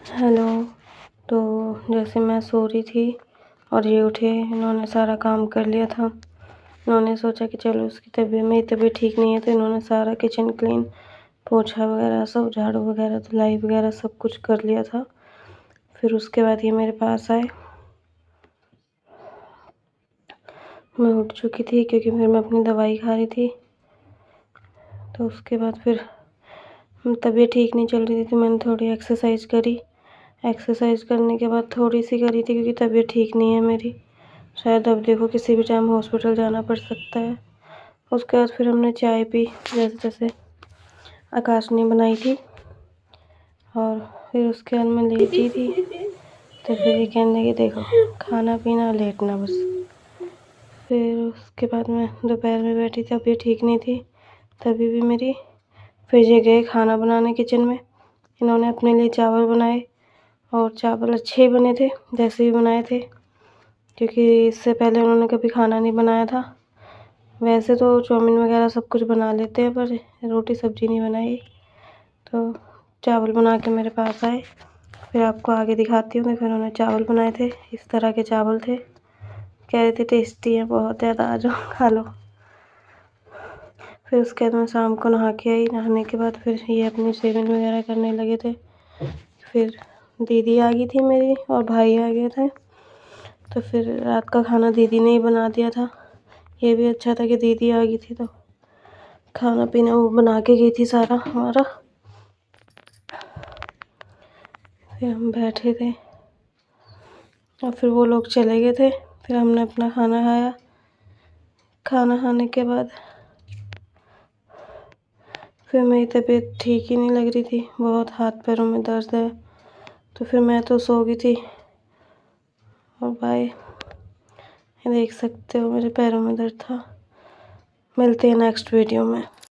Hello. तो जैसे मैं सो रही थी और ये उठे, इन्होंने सारा काम कर लिया था। इन्होंने सोचा कि चलो उसकी मेरी तबीयत ठीक नहीं है, तो इन्होंने सारा किचन क्लीन, पोछा वगैरह सब, झाड़ू वगैरह, धुलाई वगैरह सब कुछ कर लिया था। फिर उसके बाद ये मेरे पास आए। मैं उठ चुकी थी क्योंकि फिर मैं अपनी दवाई खा रही थी। तो उसके बाद फिर तबीयत ठीक नहीं चल रही थी, तो मैंने थोड़ी एक्सरसाइज करी। एक्सरसाइज करने के बाद थोड़ी सी करी थी क्योंकि तबीयत ठीक नहीं है मेरी। शायद अब देखो किसी भी टाइम हॉस्पिटल जाना पड़ सकता है। उसके बाद फिर हमने चाय पी, जैसे जैसे आकाश ने बनाई थी। और फिर उसके बाद मैं लेटी थी, तो फिर ये कहने लगी देखो खाना पीना लेटना बस। फिर उसके बाद मैं दोपहर में बैठी थी, तबीयत ठीक नहीं थी। तभी भी मेरी फिर ये गए खाना बनाने किचन में। इन्होंने अपने लिए चावल बनाए और चावल अच्छे ही बने थे, जैसे ही बनाए थे, क्योंकि इससे पहले उन्होंने कभी खाना नहीं बनाया था। वैसे तो चाउमीन वगैरह सब कुछ बना लेते हैं, पर रोटी सब्ज़ी नहीं बनाई। तो चावल बना के मेरे पास आए। फिर आपको आगे दिखाती हूँ कि फिर उन्होंने चावल बनाए थे, इस तरह के चावल थे। कह रहे थे टेस्टी है बहुत ज़्यादा, आ जाओ खा लो। फिर उसके बाद मैं शाम को नहा के आई। नहाने के बाद फिर ये अपनी सेविंग वगैरह करने लगे थे। फिर दीदी आ गई थी मेरी और भाई आ गए थे। तो फिर रात का खाना दीदी ने ही बना दिया था। ये भी अच्छा था कि दीदी आ गई थी, तो खाना पीना वो बना के गई थी सारा हमारा। फिर हम बैठे थे और फिर वो लोग चले गए थे। फिर हमने अपना खाना खाया। खाना खाने के बाद फिर मेरी तबीयत ठीक ही नहीं लग रही थी, बहुत हाथ पैरों में दर्द है। तो फिर मैं तो सो गई थी। और भाई देख सकते हो मेरे पैरों में दर्द था। मिलते हैं नेक्स्ट वीडियो में।